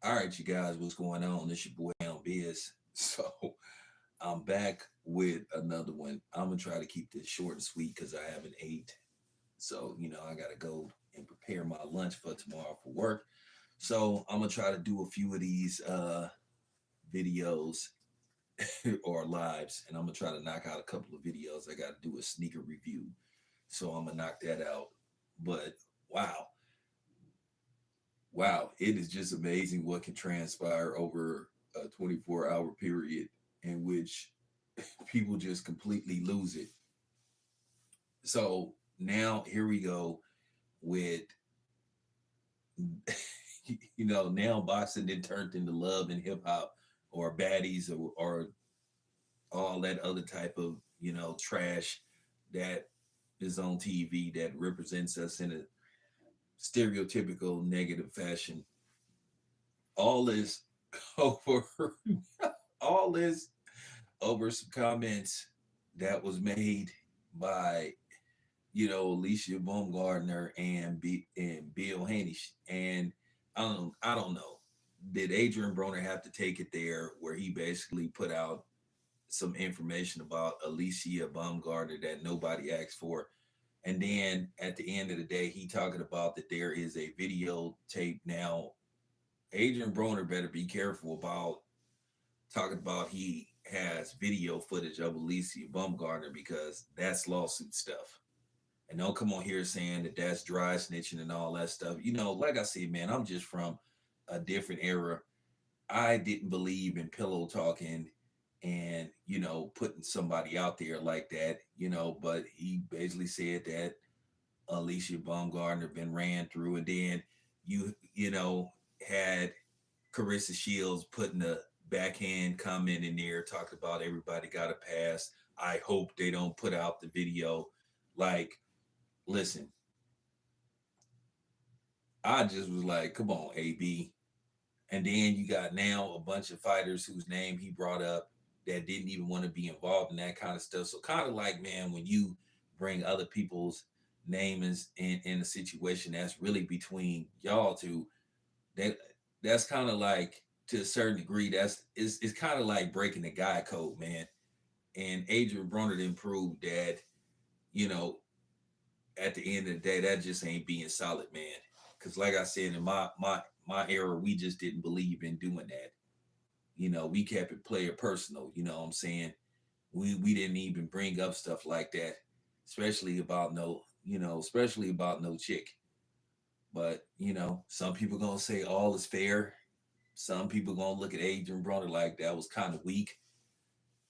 All right, you guys, what's going on? This your boy Down Biz. So I'm back with another one. I'm gonna try to keep this short and sweet because I haven't ate. So, I gotta go and prepare my lunch for tomorrow for work. So I'm gonna try to do a few of these videos or lives, and I'm gonna try to knock out a couple of videos. I gotta do a sneaker review. So I'm gonna knock that out. But wow, wow, it is just amazing what can transpire over a 24-hour period in which people just completely lose it. So now here we go with, now boxing then turned into love and hip hop or baddies or all that other type of, trash that is on TV that represents us in a stereotypical negative fashion. All this over all this over some comments that was made by Alicia Baumgartner and Bill Haney. And I don't know. Did Adrien Broner have to take it there where he basically put out some information about Alicia Baumgartner that nobody asked for? And then at the end of the day, he talking about that there is a videotape now. Adrien Broner better be careful about talking about he has video footage of Alicia Baumgartner because that's lawsuit stuff. And don't come on here saying that that's dry snitching and all that stuff. Like I said, man, I'm just from a different era. I didn't believe in pillow talking and, putting somebody out there like that, but he basically said that Alicia Baumgartner been ran through. And then had Carissa Shields putting a backhand comment in there, talking about everybody got a pass. I hope they don't put out the video. Like, listen, I just was like, come on, AB. And then you got now a bunch of fighters whose name he brought up that didn't even want to be involved in that kind of stuff. So kind of like, man, when you bring other people's names in a situation that's really between y'all two, that that's kind of like to a certain degree, it's kind of like breaking the guy code, man. And Adrien Broner didn't prove that, you know, at the end of the day, that just ain't being solid, man. Because like I said, in my era, we just didn't believe in doing that. We kept it player personal. You know what I'm saying? We didn't even bring up stuff like that, especially about no chick. But some people gonna say all is fair. Some people gonna look at Adrian Broner like that was kind of weak.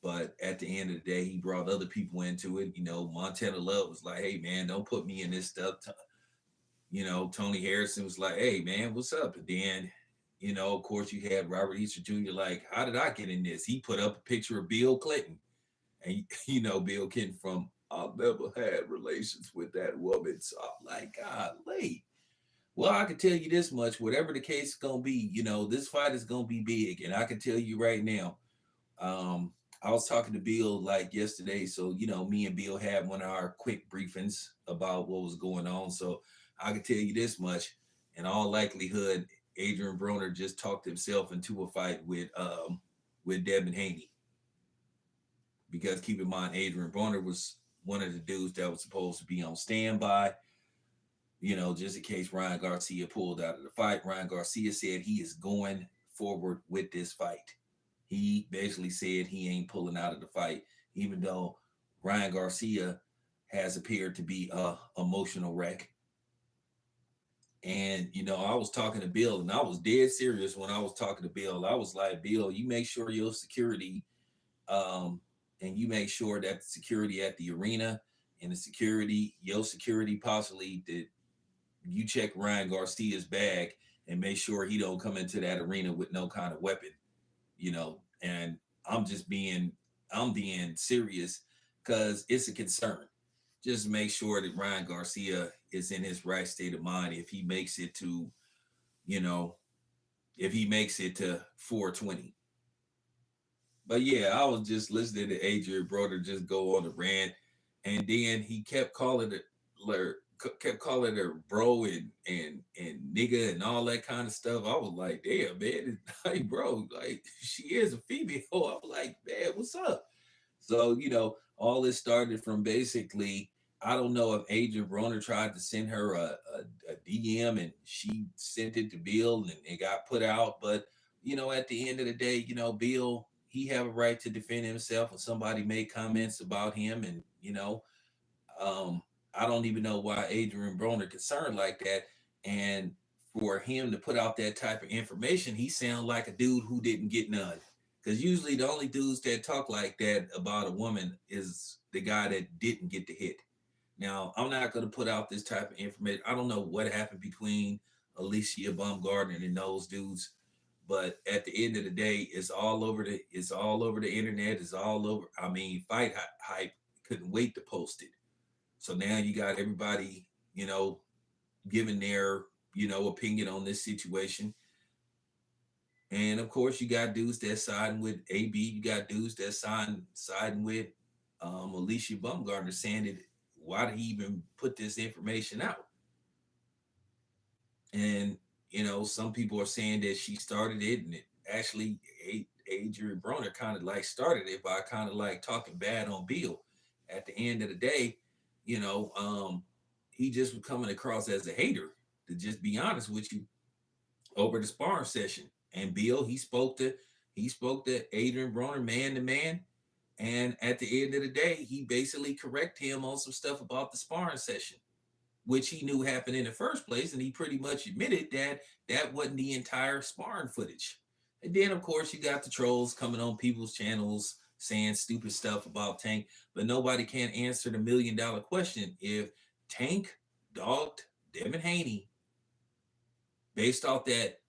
But at the end of the day, he brought other people into it. Montana Love was like, "Hey man, don't put me in this stuff." Tony Harrison was like, "Hey man, what's up?" And then, of course, you had Robert Easter Jr. like, "How did I get in this?" He put up a picture of Bill Clinton, and Bill Clinton from, "I've never had relations with that woman." So I'm like, "Golly." Well, I can tell you this much: whatever the case is gonna be, this fight is gonna be big, and I can tell you right now. Um, I was talking to Bill like yesterday, so me and Bill had one of our quick briefings about what was going on. So I can tell you this much: in all likelihood, Adrian Broner just talked himself into a fight with Devin Haney. Because keep in mind, Adrian Broner was one of the dudes that was supposed to be on standby, just in case Ryan Garcia pulled out of the fight. Ryan Garcia said he is going forward with this fight. He basically said he ain't pulling out of the fight, even though Ryan Garcia has appeared to be a emotional wreck. And I was talking to Bill, and I was dead serious when I was talking to Bill. I was like, "Bill, you make sure your security, and you make sure that the security at the arena and your security possibly that you check Ryan Garcia's bag and make sure he don't come into that arena with no kind of weapon." And I'm being serious because it's a concern. Just make sure that Ryan Garcia is in his right state of mind if he makes it to, you know, if he makes it to 420. But yeah, I was just listening to Adrian Broder just go on a rant, and then he kept calling it kept calling her bro and nigga and all that kind of stuff. I was like, damn, man, like, bro, like she is a female. I was like, man, what's up? So, all this started from basically, I don't know if Adrian Broner tried to send her a DM and she sent it to Bill and it got put out. But, at the end of the day, Bill, he have a right to defend himself when somebody made comments about him. And, um, I don't even know why Adrian Broner concerned like that. And for him to put out that type of information, he sounds like a dude who didn't get none. Because usually the only dudes that talk like that about a woman is the guy that didn't get the hit. Now, I'm not going to put out this type of information. I don't know what happened between Alicia Baumgartner and those dudes, but at the end of the day, it's all over the internet. It's all over. I mean, Fight Hype couldn't wait to post it. So now you got everybody, giving their, opinion on this situation. And of course, you got dudes that siding with AB. You got dudes that siding with Alicia Baumgartner, saying that why did he even put this information out? And some people are saying that she started it, and it actually Adrian Broner kind of like started it by kind of like talking bad on Bill. At the end of the day, you know, um, he just was coming across as a hater. To just be honest with you, over the sparring session, and Bill he spoke to Adrian Broner man to man, and at the end of the day, he basically corrected him on some stuff about the sparring session, which he knew happened in the first place, and he pretty much admitted that that wasn't the entire sparring footage. And then, of course, you got the trolls coming on people's channels saying stupid stuff about Tank, but nobody can answer the $1 million question. If Tank dogged Devin Haney based off that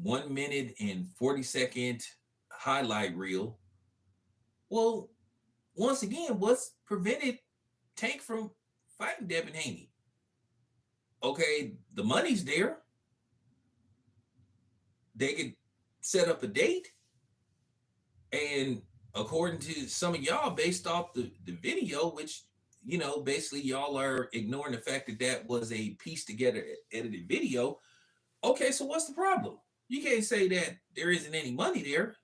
1 minute and 40-second highlight reel, well, once again, what's prevented Tank from fighting Devin Haney? Okay, the money's there. They could set up a date. And according to some of y'all, based off the video, which, basically y'all are ignoring the fact that that was a piece together edited video. Okay, so what's the problem? You can't say that there isn't any money there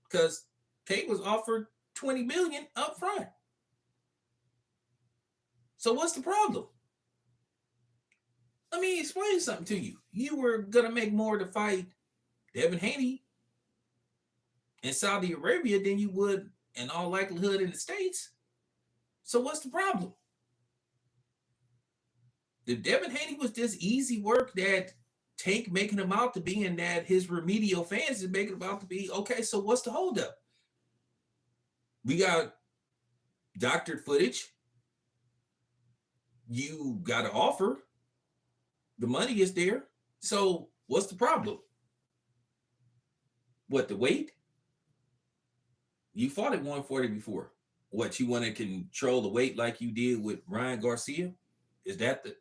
because Kate was offered 20 million up front. So what's the problem? Let me explain something to you. You were gonna make more to fight Devin Haney in Saudi Arabia than you would in all likelihood in the States. So what's the problem? If Devin Haney was this easy work that Tank making him out to be, and that his remedial fans is making him out to be, okay, so what's the holdup? We got doctored footage. You got an offer. The money is there. So what's the problem? What, the weight? You fought at 140 before. What, you want to control the weight like you did with Ryan Garcia? Is that the...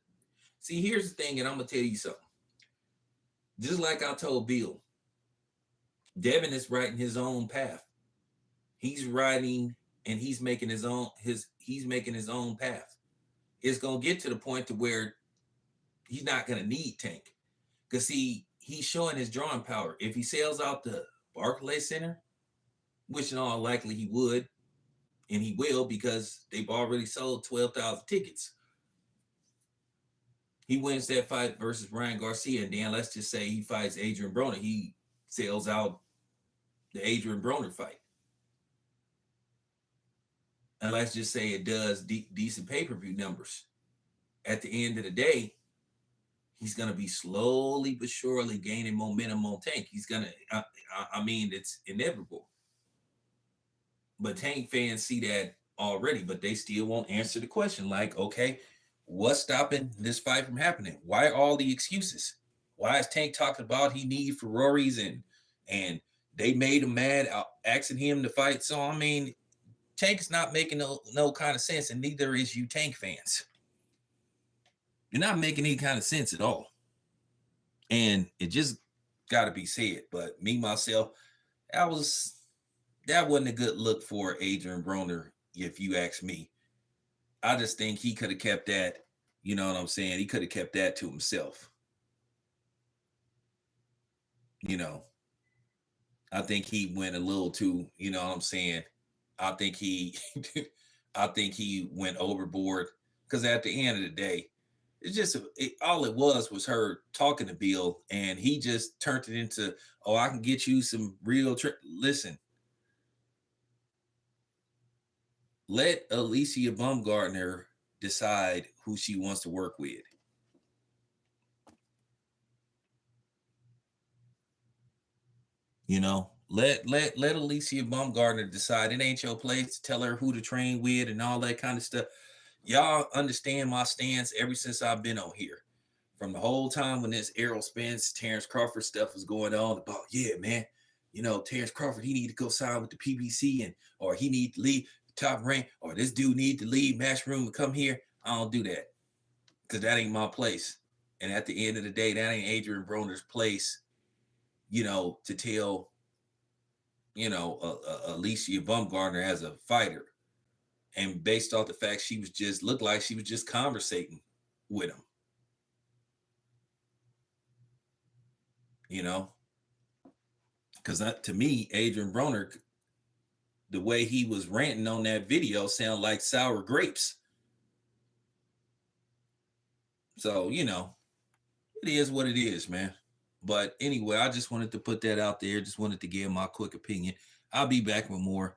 See, here's the thing, and I'm going to tell you something. Just like I told Bill, Devin is writing his own path. He's writing and he's making his own path. It's going to get to the point to where he's not going to need Tank. Because see, he's showing his drawing power. If he sells out the Barclays Center, which in all likely he would, and he will because they've already sold 12,000 tickets. He wins that fight versus Ryan Garcia, and then let's just say he fights Adrien Broner. He sells out the Adrien Broner fight. And let's just say it does decent pay-per-view numbers. At the end of the day, he's going to be slowly but surely gaining momentum on Tank. He's going to, it's inevitable. But Tank fans see that already, but they still won't answer the question. Like, okay, what's stopping this fight from happening? Why all the excuses? Why is Tank talking about he need Ferraris and they made him mad asking him to fight? So, Tank is not making no kind of sense, and neither is you Tank fans. You're not making any kind of sense at all. And it just got to be said. But me, myself, that wasn't a good look for Adrien Broner, if you ask me. I just think he could have kept that, You know what I'm saying? He could have kept that to himself. You know, I think he went a little too, you know what I'm saying? I think he I think he went overboard because at the end of the day, it's just all it was her talking to Bill, and he just turned it into, oh, I can get you some real. Listen, let Alicia Baumgartner decide who she wants to work with. You know, let Alicia Baumgartner decide. It ain't your place to tell her who to train with and all that kind of stuff. Y'all understand my stance ever since I've been on here. From the whole time when this Errol Spence, Terrence Crawford stuff was going on about, yeah, man, you know, Terrence Crawford, he need to go sign with the PBC, and or he need to leave Top Rank, or this dude need to leave Matchroom and come here. I don't do that because that ain't my place. And at the end of the day, that ain't Adrien Broner's place, you know, to tell, you know, Alicia Baumgartner as a fighter. And based off the fact she was just looked like she was just conversating with him. You know, because to me, Adrien Broner, the way he was ranting on that video, sounded like sour grapes. So, you know, it is what it is, man. But anyway, I just wanted to put that out there. Just wanted to give my quick opinion. I'll be back with more.